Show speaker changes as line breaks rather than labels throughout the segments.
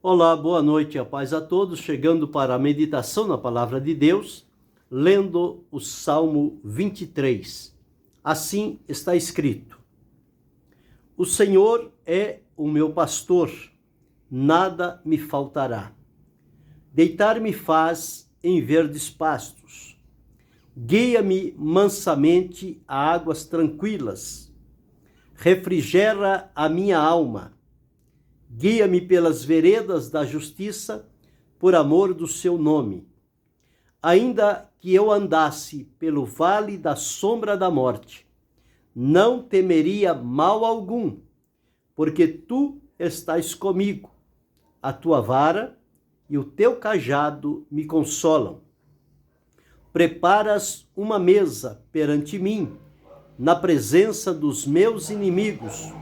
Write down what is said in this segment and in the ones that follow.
Olá, boa noite, a paz a todos, chegando para a meditação na Palavra de Deus, lendo o Salmo 23. Assim está escrito: O Senhor é o meu pastor, nada me faltará. Deitar-me faz em verdes pastos, guia-me mansamente a águas tranquilas, refrigera a minha alma. Guia-me pelas veredas da justiça, por amor do seu nome. Ainda que eu andasse pelo vale da sombra da morte, não temeria mal algum, porque tu estás comigo. A tua vara e o teu cajado me consolam. Preparas uma mesa perante mim, na presença dos meus inimigos.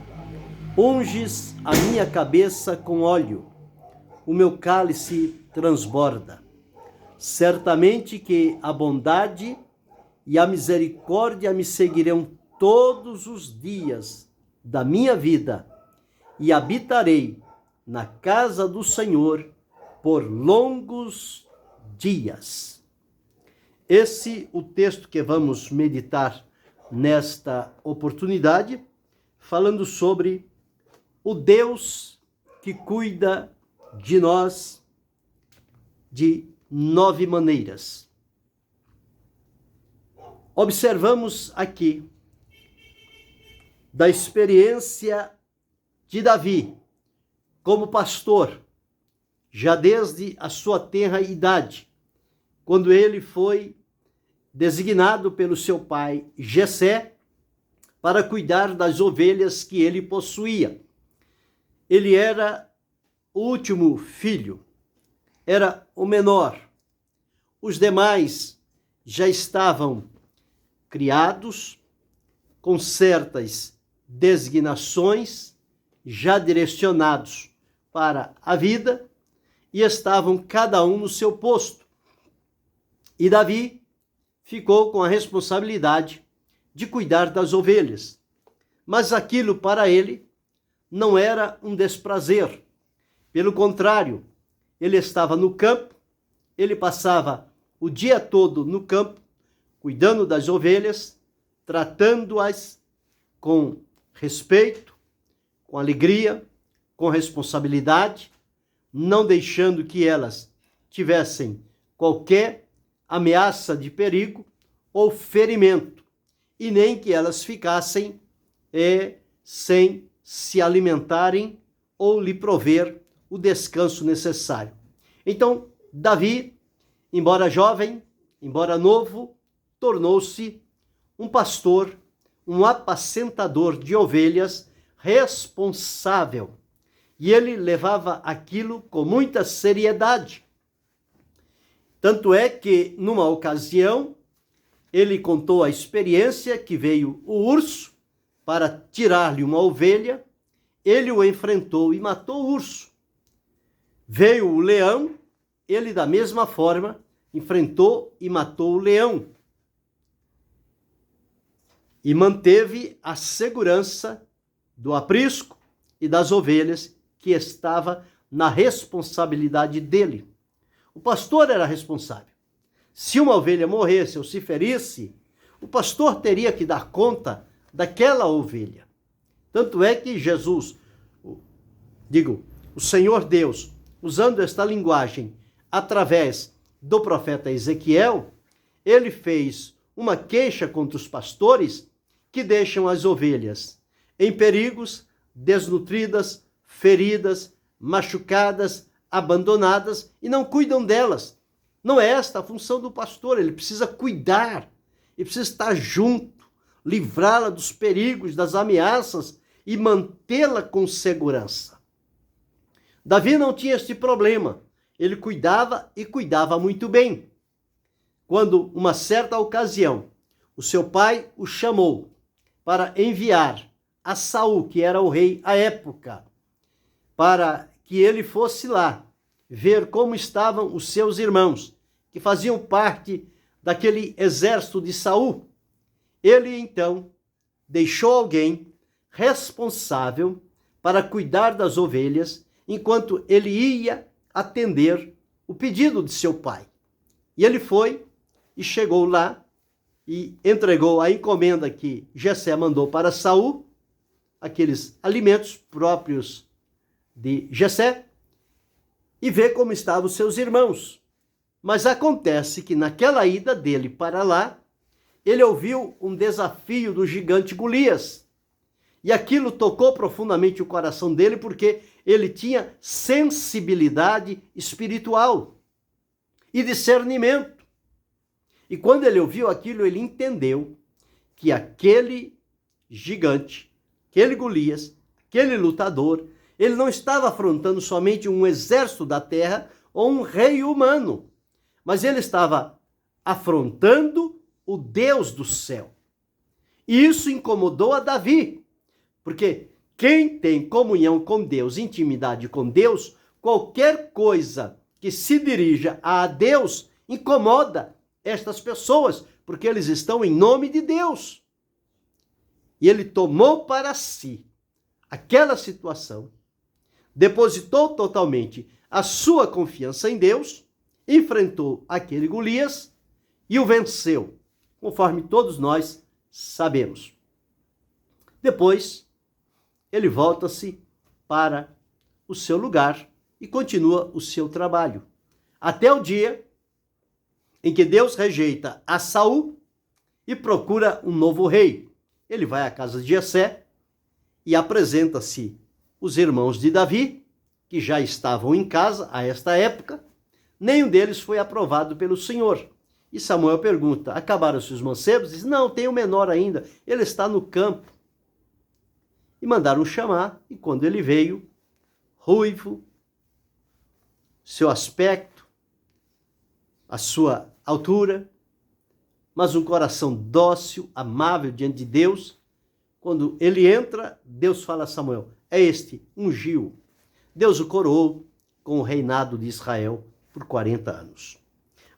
Unges a minha cabeça com óleo, o meu cálice transborda. Certamente que a bondade e a misericórdia me seguirão todos os dias da minha vida, e habitarei na casa do Senhor por longos dias. Esse é o texto que vamos meditar nesta oportunidade, falando sobre o Deus que cuida de nós de 9 maneiras. Observamos aqui da experiência de Davi como pastor, já desde a sua tenra idade, quando ele foi designado pelo seu pai Jessé para cuidar das ovelhas que ele possuía. Ele era o último filho, era o menor. Os demais já estavam criados, com certas designações, já direcionados para a vida, e estavam cada um no seu posto. E Davi ficou com a responsabilidade de cuidar das ovelhas. Mas aquilo para ele não era um desprazer. Pelo contrário, ele estava no campo, ele passava o dia todo no campo, cuidando das ovelhas, tratando-as com respeito, com alegria, com responsabilidade, não deixando que elas tivessem qualquer ameaça de perigo ou ferimento, e nem que elas ficassem sem se alimentarem ou lhe prover o descanso necessário. Então, Davi, embora jovem, embora novo, tornou-se um pastor, um apacentador de ovelhas responsável. E ele levava aquilo com muita seriedade. Tanto é que, numa ocasião, ele contou a experiência que veio o urso para tirar-lhe uma ovelha, ele o enfrentou e matou o urso. Veio o leão, ele da mesma forma enfrentou e matou o leão. E manteve a segurança do aprisco e das ovelhas que estava na responsabilidade dele. O pastor era responsável. Se uma ovelha morresse ou se ferisse, o pastor teria que dar conta daquela ovelha. Tanto é que o Senhor Deus, usando esta linguagem através do profeta Ezequiel, ele fez uma queixa contra os pastores que deixam as ovelhas em perigos, desnutridas, feridas, machucadas, abandonadas e não cuidam delas. Não é esta a função do pastor, ele precisa cuidar, ele precisa estar junto, livrá-la dos perigos, das ameaças e mantê-la com segurança. Davi não tinha este problema, ele cuidava e cuidava muito bem. Quando, uma certa ocasião, o seu pai o chamou para enviar a Saul, que era o rei à época, para que ele fosse lá ver como estavam os seus irmãos, que faziam parte daquele exército de Saul. Ele, então, deixou alguém responsável para cuidar das ovelhas enquanto ele ia atender o pedido de seu pai. E ele foi e chegou lá e entregou a encomenda que Jessé mandou para Saul, aqueles alimentos próprios de Jessé, e vê como estavam os seus irmãos. Mas acontece que naquela ida dele para lá, ele ouviu um desafio do gigante Golias. E aquilo tocou profundamente o coração dele, porque ele tinha sensibilidade espiritual e discernimento. E quando ele ouviu aquilo, ele entendeu que aquele gigante, aquele Golias, aquele lutador, ele não estava afrontando somente um exército da terra ou um rei humano, mas ele estava afrontando o Deus do céu. E isso incomodou a Davi, porque quem tem comunhão com Deus, intimidade com Deus, qualquer coisa que se dirija a Deus incomoda estas pessoas, porque eles estão em nome de Deus. E ele tomou para si aquela situação, depositou totalmente a sua confiança em Deus, enfrentou aquele Golias e o venceu, conforme todos nós sabemos. Depois, ele volta-se para o seu lugar e continua o seu trabalho, até o dia em que Deus rejeita a Saul e procura um novo rei. Ele vai à casa de Jessé e apresenta-se os irmãos de Davi, que já estavam em casa a esta época. Nenhum deles foi aprovado pelo Senhor. E Samuel pergunta: acabaram-se os mancebos? Diz: não, tem o menor ainda, ele está no campo. E mandaram chamar, e quando ele veio, ruivo, seu aspecto, a sua altura, mas um coração dócil, amável diante de Deus. Quando ele entra, Deus fala a Samuel: é este, ungiu. Deus o coroou com o reinado de Israel por 40 anos.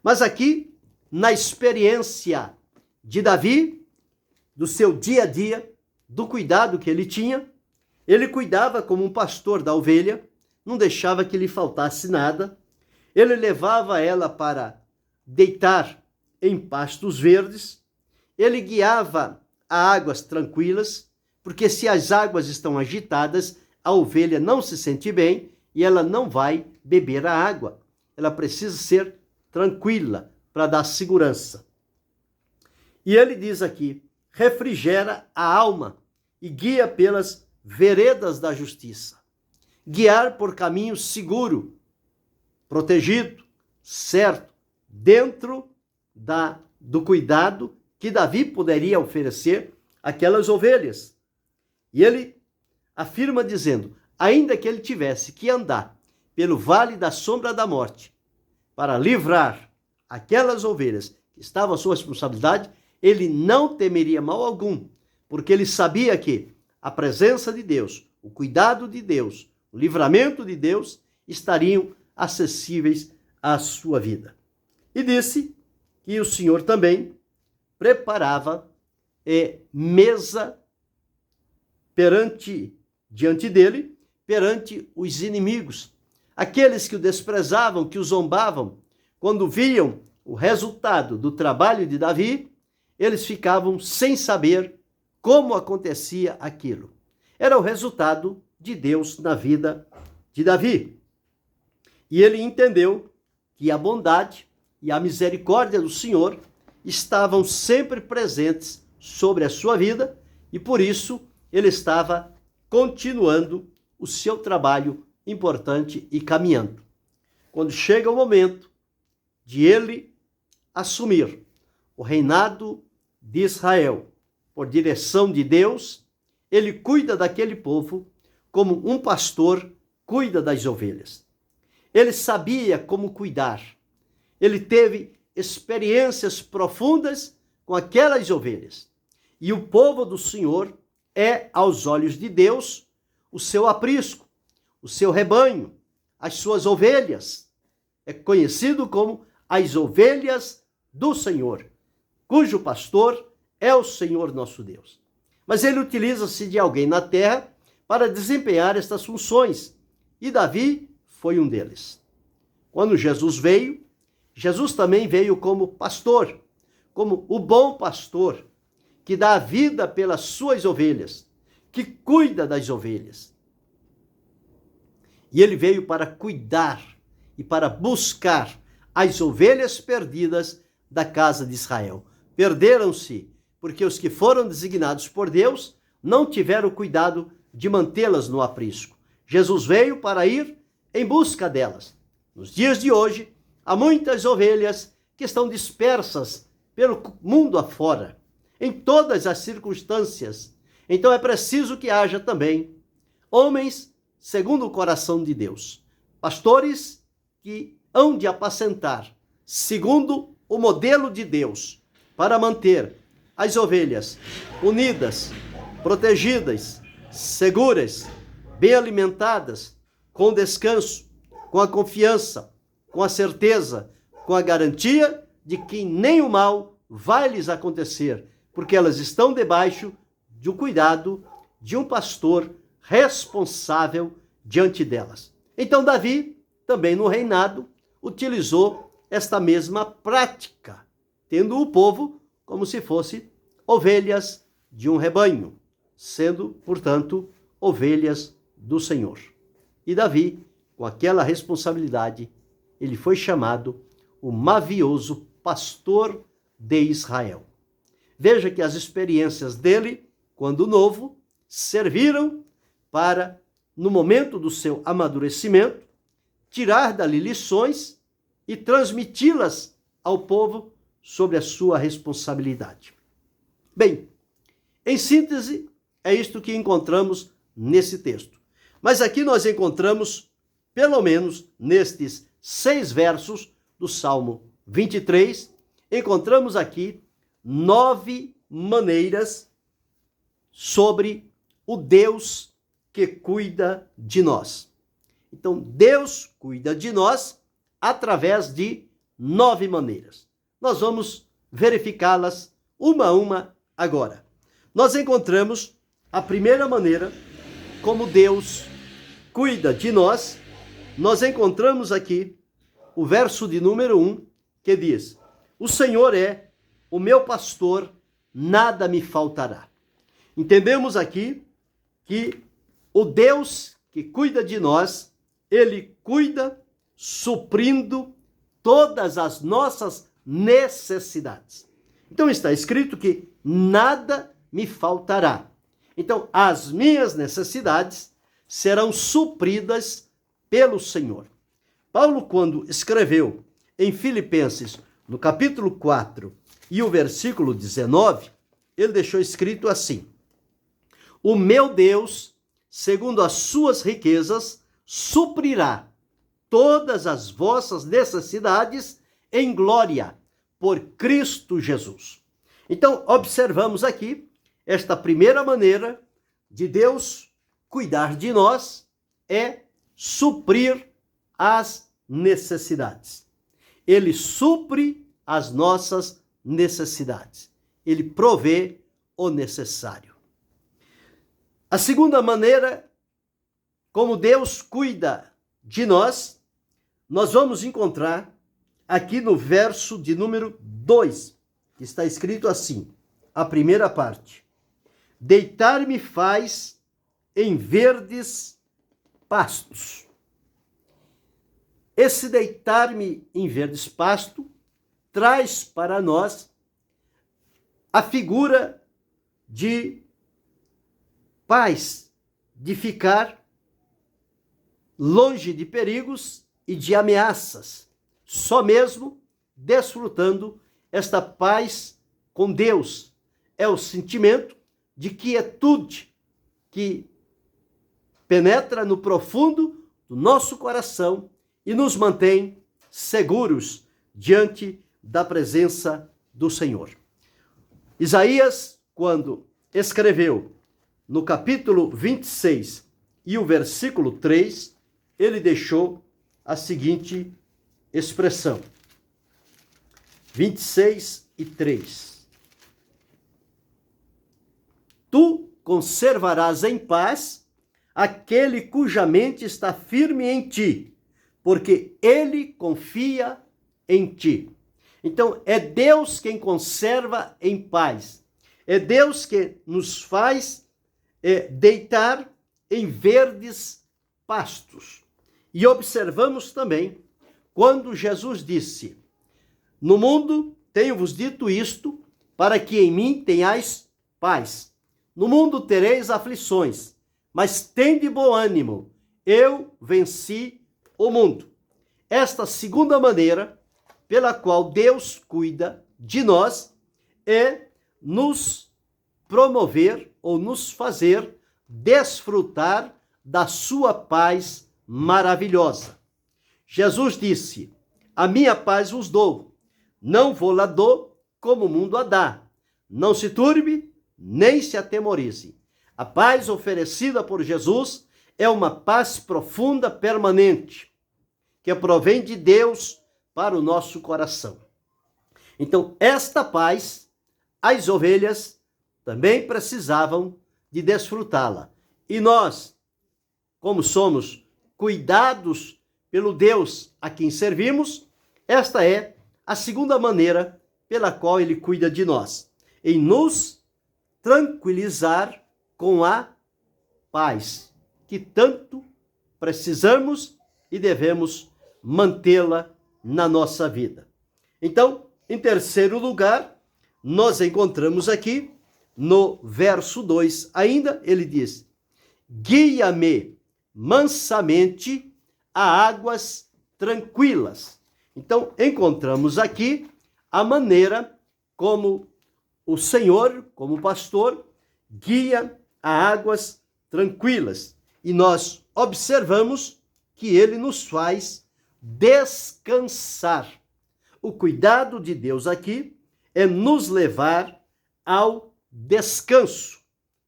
Mas aqui, na experiência de Davi, do seu dia a dia, do cuidado que ele tinha, ele cuidava como um pastor da ovelha, não deixava que lhe faltasse nada, ele levava ela para deitar em pastos verdes, ele guiava a águas tranquilas, porque se as águas estão agitadas, a ovelha não se sente bem e ela não vai beber a água. Ela precisa ser tranquila para dar segurança. E ele diz aqui: refrigera a alma e guia pelas veredas da justiça. Guiar por caminho seguro, protegido, certo, dentro do cuidado que Davi poderia oferecer àquelas ovelhas. E ele afirma dizendo: ainda que ele tivesse que andar pelo vale da sombra da morte para livrar aquelas ovelhas que estavam à sua responsabilidade, ele não temeria mal algum, porque ele sabia que a presença de Deus, o cuidado de Deus, o livramento de Deus estariam acessíveis à sua vida. E disse que o Senhor também preparava mesa diante dele, perante os inimigos, aqueles que o desprezavam, que o zombavam. Quando viam o resultado do trabalho de Davi, eles ficavam sem saber como acontecia aquilo. Era o resultado de Deus na vida de Davi. E ele entendeu que a bondade e a misericórdia do Senhor estavam sempre presentes sobre a sua vida, e por isso ele estava continuando o seu trabalho importante e caminhando. Quando chega o momento de ele assumir o reinado de Israel por direção de Deus, ele cuida daquele povo como um pastor cuida das ovelhas. Ele sabia como cuidar. Ele teve experiências profundas com aquelas ovelhas. E o povo do Senhor é, aos olhos de Deus, o seu aprisco, o seu rebanho, as suas ovelhas. É conhecido como as ovelhas do Senhor, cujo pastor é o Senhor nosso Deus. Mas ele utiliza-se de alguém na terra para desempenhar estas funções. e Davi foi um deles. Quando Jesus veio, Jesus também veio como pastor, como o bom pastor, que dá a vida pelas suas ovelhas, que cuida das ovelhas. E ele veio para cuidar e para buscar as ovelhas perdidas da casa de Israel. Perderam-se, porque os que foram designados por Deus não tiveram cuidado de mantê-las no aprisco. Jesus veio para ir em busca delas. Nos dias de hoje, há muitas ovelhas que estão dispersas pelo mundo afora, em todas as circunstâncias. Então é preciso que haja também homens segundo o coração de Deus, pastores que hão de apacentar segundo o modelo de Deus, para manter as ovelhas unidas, protegidas, seguras, bem alimentadas, com descanso, com a confiança, com a certeza, com a garantia de que nem o mal vai lhes acontecer, porque elas estão debaixo do cuidado de um pastor responsável diante delas. Então Davi, também no reinado, utilizou esta mesma prática, tendo o povo como se fosse ovelhas de um rebanho, sendo, portanto, ovelhas do Senhor. E Davi, com aquela responsabilidade, ele foi chamado o mavioso pastor de Israel. Veja que as experiências dele, quando novo, serviram para, no momento do seu amadurecimento, tirar dali lições e transmiti-las ao povo sobre a sua responsabilidade. Bem, em síntese, é isto que encontramos nesse texto. Mas aqui nós encontramos, pelo menos nestes 6 versos do Salmo 23, encontramos aqui 9 maneiras sobre o Deus que cuida de nós. Então, Deus cuida de nós através de 9 maneiras. Nós vamos verificá-las uma a uma agora. Nós encontramos a primeira maneira como Deus cuida de nós. Nós encontramos aqui o verso de número 1, que diz: o Senhor é o meu pastor, nada me faltará. Entendemos aqui que o Deus que cuida de nós, ele cuida suprindo todas as nossas necessidades. Então está escrito que nada me faltará. Então as minhas necessidades serão supridas pelo Senhor. Paulo, quando escreveu em Filipenses, no capítulo 4 e o versículo 19, ele deixou escrito assim: o meu Deus, segundo as suas riquezas, suprirá todas as vossas necessidades em glória por Cristo Jesus. Então, observamos aqui esta primeira maneira de Deus cuidar de nós é suprir as necessidades. Ele supre as nossas necessidades. Ele provê o necessário. A segunda maneira como Deus cuida de nós, nós vamos encontrar aqui no verso de número 2, que está escrito assim, a primeira parte: deitar-me faz em verdes pastos. Esse deitar-me em verdes pastos traz para nós a figura de paz, de ficar longe de perigos e de ameaças, só mesmo desfrutando esta paz com Deus. É o sentimento de quietude que penetra no profundo do nosso coração e nos mantém seguros diante da presença do Senhor. Isaías, quando escreveu no capítulo 26 e o versículo 3, ele deixou a seguinte expressão. 26 e 3. Tu conservarás em paz aquele cuja mente está firme em ti, porque ele confia em ti. Então, é Deus quem conserva em paz. É Deus que nos faz deitar em verdes pastos. E observamos também quando Jesus disse: no mundo tenho-vos dito isto, para que em mim tenhais paz. No mundo tereis aflições, mas tende bom ânimo, eu venci o mundo. Esta segunda maneira pela qual Deus cuida de nós é nos promover ou nos fazer desfrutar da sua paz maravilhosa. Jesus disse: a minha paz vos dou, não vou lá dou como o mundo a dá. Não se turbe, nem se atemorize. A paz oferecida por Jesus é uma paz profunda, permanente, que provém de Deus para o nosso coração. Então, esta paz, as ovelhas também precisavam de desfrutá-la. E nós, como somos cuidados pelo Deus a quem servimos, esta é a segunda maneira pela qual ele cuida de nós, em nos tranquilizar com a paz que tanto precisamos e devemos mantê-la na nossa vida. Então, em terceiro lugar, nós encontramos aqui no verso 2, ainda ele diz: guia-me mansamente a águas tranquilas. Então, encontramos aqui a maneira como o Senhor, como pastor, guia a águas tranquilas. E nós observamos que ele nos faz descansar. O cuidado de Deus aqui é nos levar ao descanso.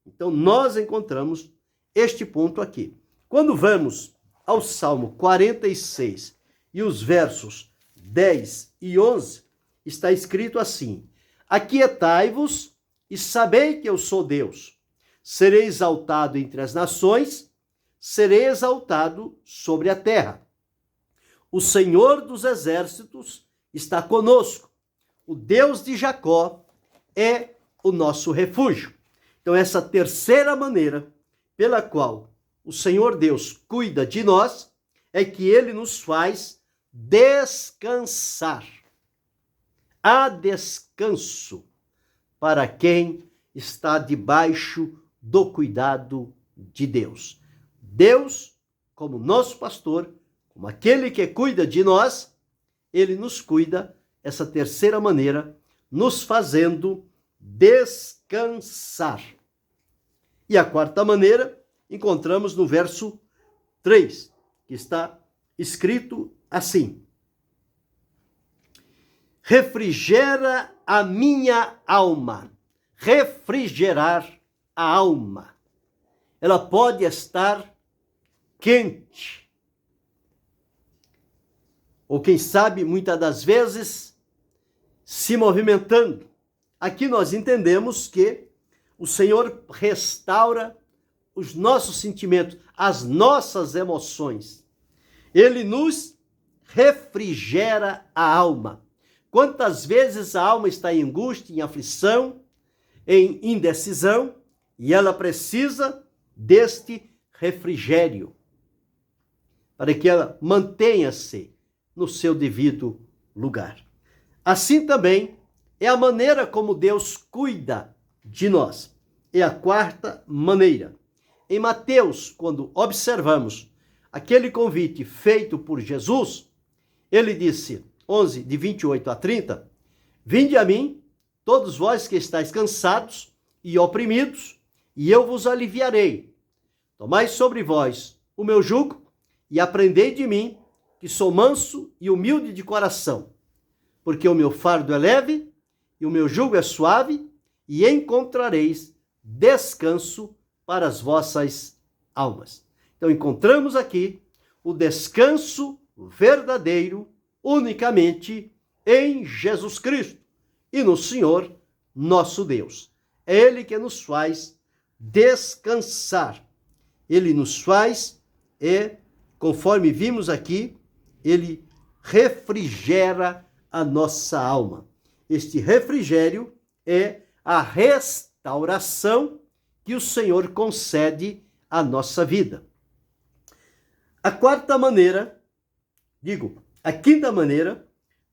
Então, nós encontramos este ponto aqui. Quando vamos ao Salmo 46 e os versos 10 e 11, está escrito assim: aquietai-vos e sabei que eu sou Deus. Serei exaltado entre as nações, serei exaltado sobre a terra. O Senhor dos exércitos está conosco. O Deus de Jacó é o nosso refúgio. Então, essa terceira maneira pela qual o Senhor Deus cuida de nós é que ele nos faz descansar. Há descanso para quem está debaixo do cuidado de Deus. Deus, como nosso pastor, como aquele que cuida de nós, ele nos cuida, essa terceira maneira, nos fazendo descansar. E a quarta maneira, encontramos no verso 3, que está escrito assim: refrigera a minha alma. Refrigerar a alma. Ela pode estar quente. Ou quem sabe, muitas das vezes, se movimentando. Aqui nós entendemos que o Senhor restaura os nossos sentimentos, as nossas emoções. Ele nos refrigera a alma. Quantas vezes a alma está em angústia, em aflição, em indecisão, e ela precisa deste refrigério, para que ela mantenha-se no seu devido lugar. Assim também é a maneira como Deus cuida de nós. É a quarta maneira. Em Mateus, quando observamos aquele convite feito por Jesus, ele disse, 11, de 28 a 30, vinde a mim, todos vós que estáis cansados e oprimidos, e eu vos aliviarei. Tomai sobre vós o meu jugo e aprendei de mim, que sou manso e humilde de coração, porque o meu fardo é leve e o meu jugo é suave, e encontrareis descanso para as vossas almas. Então encontramos aqui o descanso verdadeiro unicamente em Jesus Cristo e no Senhor nosso Deus. É Ele que nos faz descansar. ele nos faz conforme vimos aqui, ele refrigera a nossa alma. Este refrigério é a restauração que o Senhor concede à nossa vida. A quinta maneira,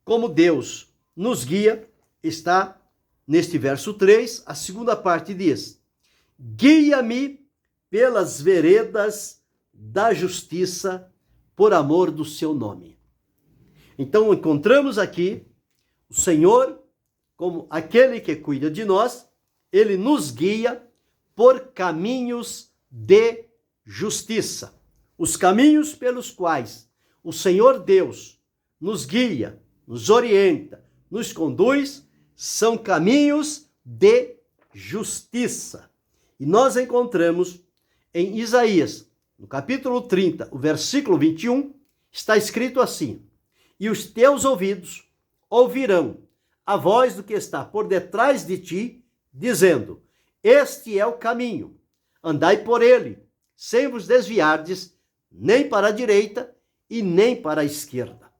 como Deus nos guia, está neste verso 3, a segunda parte diz: guia-me pelas veredas da justiça por amor do seu nome. Então encontramos aqui o Senhor como aquele que cuida de nós, ele nos guia por caminhos de justiça. Os caminhos pelos quais o Senhor Deus nos guia, nos orienta, nos conduz, são caminhos de justiça. E nós encontramos em Isaías, no capítulo 30, o versículo 21, está escrito assim: e os teus ouvidos ouvirão a voz do que está por detrás de ti, dizendo: este é o caminho, andai por ele, sem vos desviardes, nem para a direita e nem para a esquerda.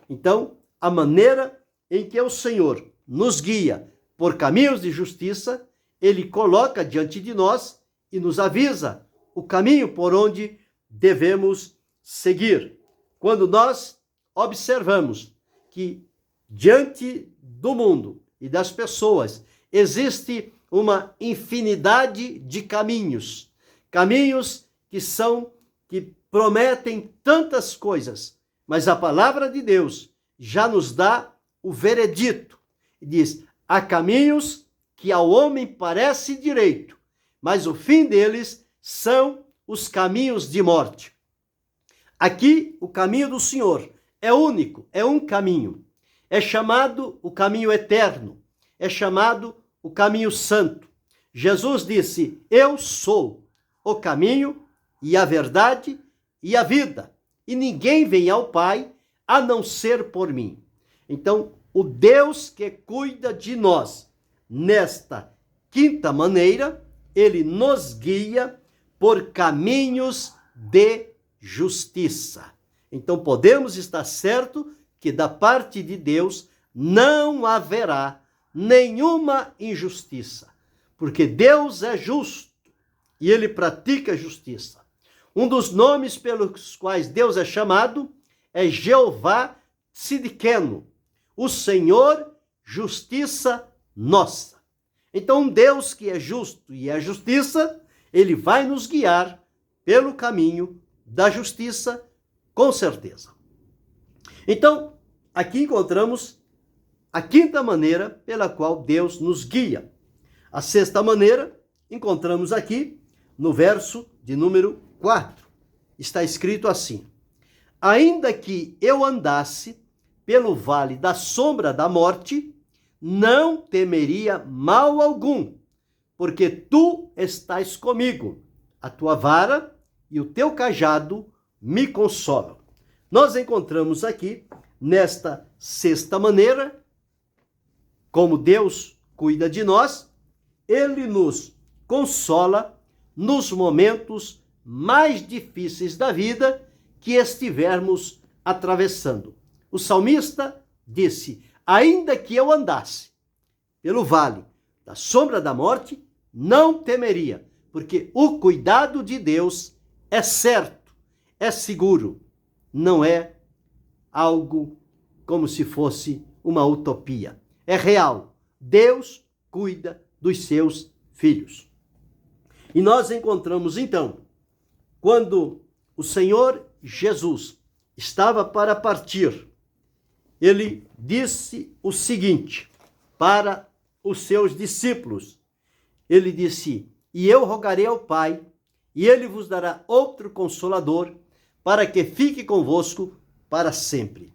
Então, a maneira em que o Senhor nos guia por caminhos de justiça, ele coloca diante de nós e nos avisa o caminho por onde devemos seguir. Quando nós observamos que diante do mundo e das pessoas existe uma infinidade de caminhos que prometem tantas coisas, mas a palavra de Deus já nos dá o veredito e diz: há caminhos que ao homem parece direito, mas o fim deles são os caminhos de morte. Aqui o caminho do Senhor é único, é um caminho. É chamado o caminho eterno, é chamado o caminho santo. Jesus disse: eu sou o caminho e a verdade e a vida, e ninguém vem ao Pai a não ser por mim. Então, o Deus que cuida de nós nesta quinta maneira, ele nos guia por caminhos de justiça. Então, podemos estar certo que da parte de Deus não haverá nenhuma injustiça, porque Deus é justo e ele pratica justiça. Um dos nomes pelos quais Deus é chamado é Jeová Tzidkenu, o Senhor, justiça nossa. Então, um Deus que é justo e é justiça, ele vai nos guiar pelo caminho da justiça, com certeza. Então, aqui encontramos a quinta maneira pela qual Deus nos guia. A sexta maneira encontramos aqui no verso de número 4. Está escrito assim: ainda que eu andasse pelo vale da sombra da morte, não temeria mal algum, porque tu estás comigo, a tua vara e o teu cajado me consolam. Nós encontramos aqui, nesta sexta maneira, como Deus cuida de nós, ele nos consola nos momentos mais difíceis da vida que estivermos atravessando. O salmista disse: ainda que eu andasse pelo vale da sombra da morte, não temeria, porque o cuidado de Deus é certo, é seguro, não é algo como se fosse uma utopia. É real. Deus cuida dos seus filhos. E nós encontramos então, quando o Senhor Jesus estava para partir, ele disse o seguinte para os seus discípulos. Ele disse: e eu rogarei ao Pai, e ele vos dará outro consolador, para que fique convosco para sempre.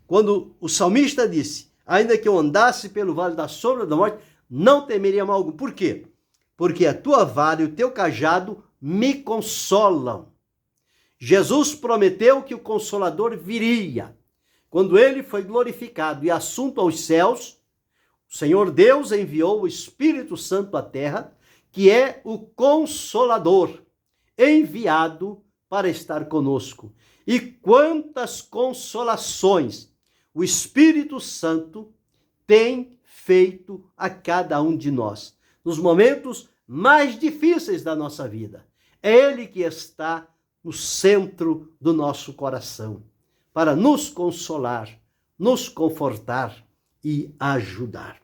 Quando o salmista disse: ainda que eu andasse pelo vale da sombra da morte, não temeria mal algum. Por quê? Porque a tua vara e o teu cajado me consolam. Jesus prometeu que o Consolador viria. Quando ele foi glorificado e assunto aos céus, o Senhor Deus enviou o Espírito Santo à terra, que é o Consolador. enviado para estar conosco. E quantas consolações o Espírito Santo tem feito a cada um de nós, nos momentos mais difíceis da nossa vida. É Ele que está no centro do nosso coração, para nos consolar, nos confortar e ajudar.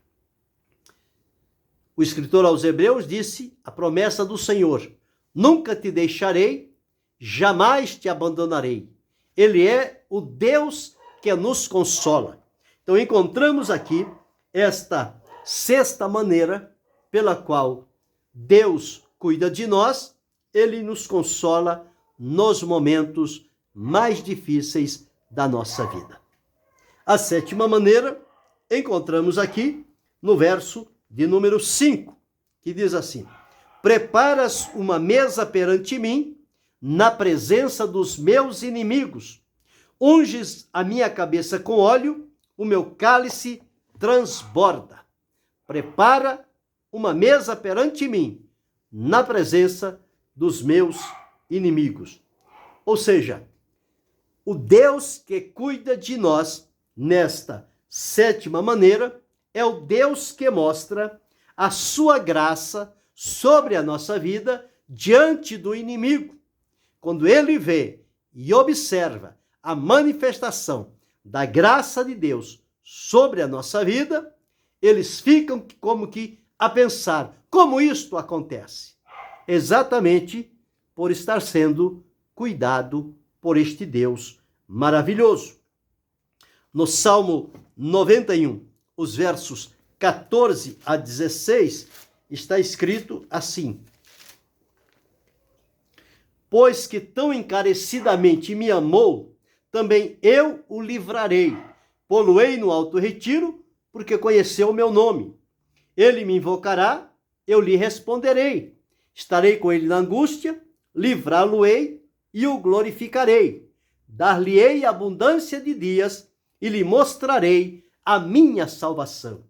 O escritor aos Hebreus disse a promessa do Senhor: nunca te deixarei, jamais te abandonarei. Ele é o Deus que nos consola. Então encontramos aqui esta sexta maneira pela qual Deus cuida de nós, Ele nos consola nos momentos mais difíceis da nossa vida. A sétima maneira encontramos aqui no verso de número 5, que diz assim: preparas uma mesa perante mim, na presença dos meus inimigos. Unges a minha cabeça com óleo, o meu cálice transborda. Prepara uma mesa perante mim, na presença dos meus inimigos. Ou seja, o Deus que cuida de nós nesta sétima maneira é o Deus que mostra a sua graça sobre a nossa vida diante do inimigo. Quando ele vê e observa a manifestação da graça de Deus sobre a nossa vida, eles ficam como que a pensar: como isto acontece? Exatamente por estar sendo cuidado por este Deus maravilhoso. No Salmo 91, os versos 14 a 16, está escrito assim: pois que tão encarecidamente me amou, também eu o livrarei. Pô-lo-ei no alto retiro, porque conheceu o meu nome. Ele me invocará, eu lhe responderei. Estarei com ele na angústia, livrá-lo-ei e o glorificarei. Dar-lhe-ei abundância de dias e lhe mostrarei a minha salvação.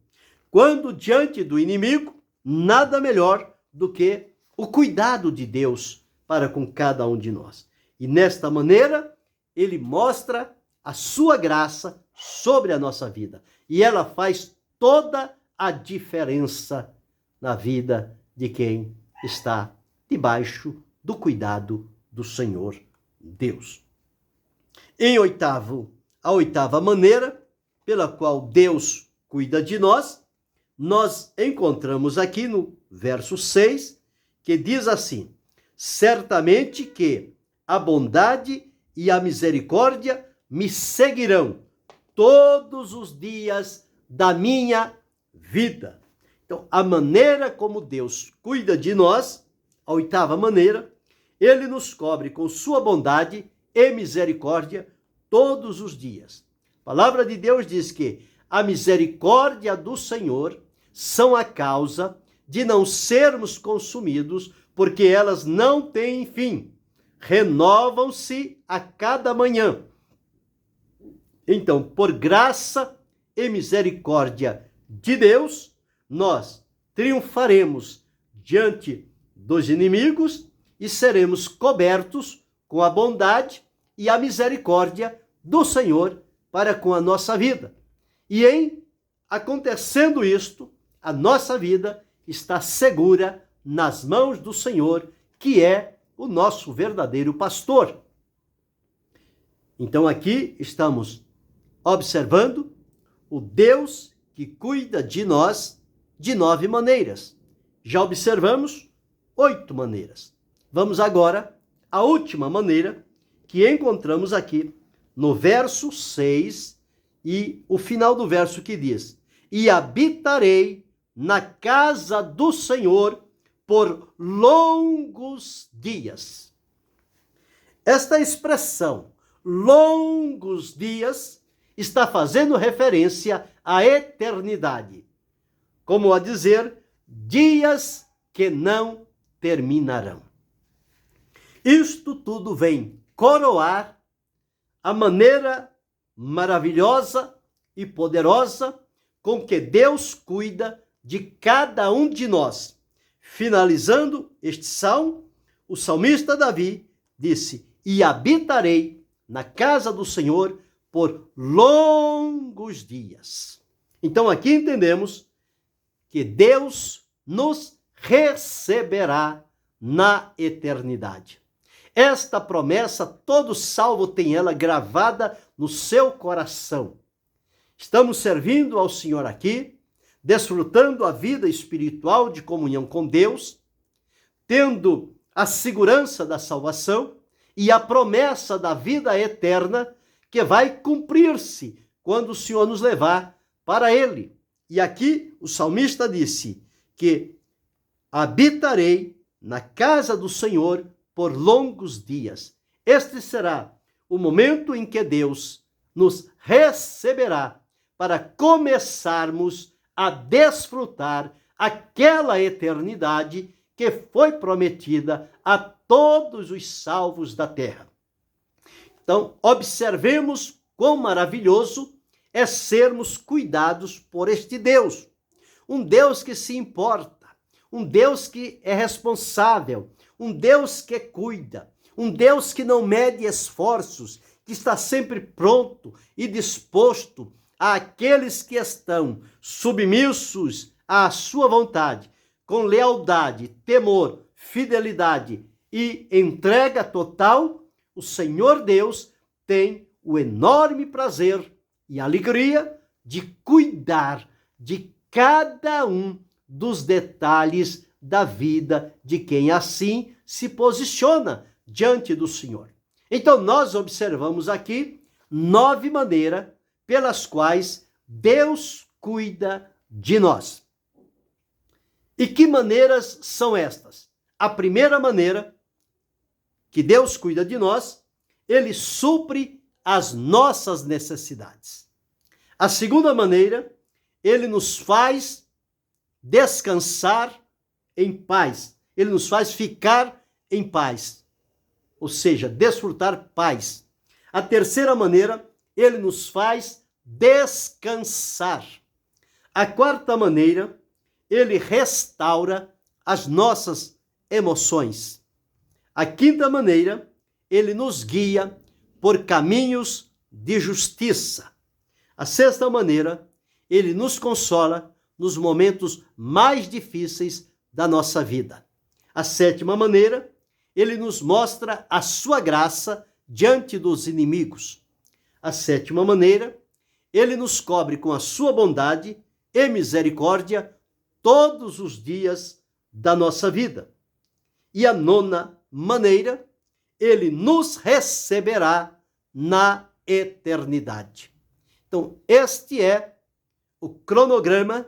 Quando diante do inimigo, nada melhor do que o cuidado de Deus para com cada um de nós. E nesta maneira, ele mostra a sua graça sobre a nossa vida. E ela faz toda a diferença na vida de quem está debaixo do cuidado do Senhor Deus. A oitava maneira pela qual Deus cuida de nós, nós encontramos aqui no verso 6, que diz assim: certamente que a bondade e a misericórdia me seguirão todos os dias da minha vida. Então, a maneira como Deus cuida de nós, a oitava maneira, ele nos cobre com sua bondade e misericórdia todos os dias. A palavra de Deus diz que a misericórdia do Senhor são a causa de não sermos consumidos, porque elas não têm fim. Renovam-se a cada manhã. Então, por graça e misericórdia de Deus, nós triunfaremos diante dos inimigos e seremos cobertos com a bondade e a misericórdia do Senhor para com a nossa vida. E em acontecendo isto, a nossa vida está segura nas mãos do Senhor, que é o nosso verdadeiro pastor. Então aqui estamos observando o Deus que cuida de nós de 9 maneiras. Já observamos 8 maneiras. Vamos agora à última maneira que encontramos aqui no verso 6 e o final do verso que diz: e habitarei na casa do Senhor por longos dias. Esta expressão, longos dias, está fazendo referência à eternidade. Como a dizer, dias que não terminarão. Isto tudo vem coroar a maneira maravilhosa e poderosa com que Deus cuida de cada um de nós. Finalizando este salmo, o salmista Davi disse: e habitarei na casa do Senhor por longos dias. Então aqui entendemos que Deus nos receberá na eternidade. Esta promessa, todo salvo tem ela gravada no seu coração. Estamos servindo ao Senhor aqui, desfrutando a vida espiritual de comunhão com Deus, tendo a segurança da salvação e a promessa da vida eterna que vai cumprir-se quando o Senhor nos levar para Ele. E aqui o salmista disse que habitarei na casa do Senhor por longos dias. Este será o momento em que Deus nos receberá para começarmos a desfrutar aquela eternidade que foi prometida a todos os salvos da terra. Então, observemos quão maravilhoso é sermos cuidados por este Deus. Um Deus que se importa, um Deus que é responsável, um Deus que cuida, um Deus que não mede esforços, que está sempre pronto e disposto àqueles que estão submissos à sua vontade, com lealdade, temor, fidelidade e entrega total. O Senhor Deus tem o enorme prazer e alegria de cuidar de cada um dos detalhes da vida de quem assim se posiciona diante do Senhor. Então nós observamos aqui 9 maneiras pelas quais Deus cuida de nós. E que maneiras são estas? A primeira maneira que Deus cuida de nós, Ele supre as nossas necessidades. A segunda maneira, Ele nos faz descansar em paz. Ele nos faz ficar em paz, ou seja, desfrutar paz. A terceira maneira, Ele nos faz descansar. A quarta maneira, Ele restaura as nossas emoções. A quinta maneira, Ele nos guia por caminhos de justiça. A sexta maneira, Ele nos consola nos momentos mais difíceis da nossa vida. A sétima maneira, Ele nos mostra a sua graça diante dos inimigos. A sétima maneira, Ele nos cobre com a sua bondade e misericórdia todos os dias da nossa vida. E a nona maneira, Ele nos receberá na eternidade. Então, este é o cronograma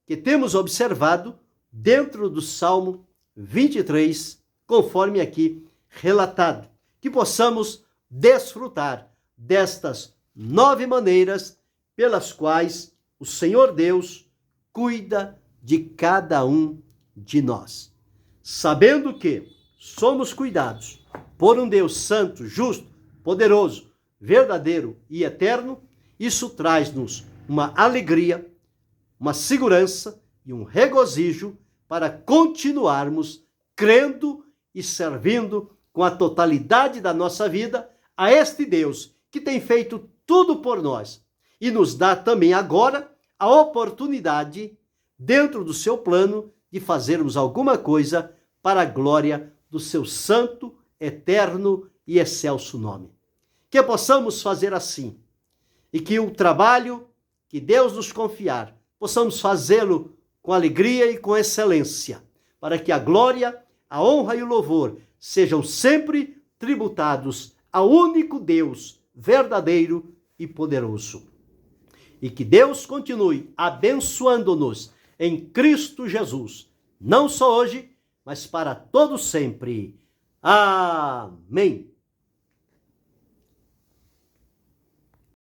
que temos observado dentro do Salmo 23, conforme aqui relatado. Que possamos desfrutar destas 9 maneiras pelas quais o Senhor Deus cuida de cada um de nós. Sabendo que somos cuidados por um Deus santo, justo, poderoso, verdadeiro e eterno, isso traz-nos uma alegria, uma segurança e um regozijo para continuarmos crendo e servindo com a totalidade da nossa vida a este Deus que tem feito tudo por nós e nos dá também agora a oportunidade, dentro do seu plano, de fazermos alguma coisa para a glória do seu santo, eterno e excelso nome. Que possamos fazer assim e que o trabalho que Deus nos confiar, possamos fazê-lo com alegria e com excelência, para que a glória, a honra e o louvor sejam sempre tributados ao único Deus verdadeiro e poderoso. E que Deus continue abençoando-nos em Cristo Jesus, não só hoje, mas para todo sempre. Amém.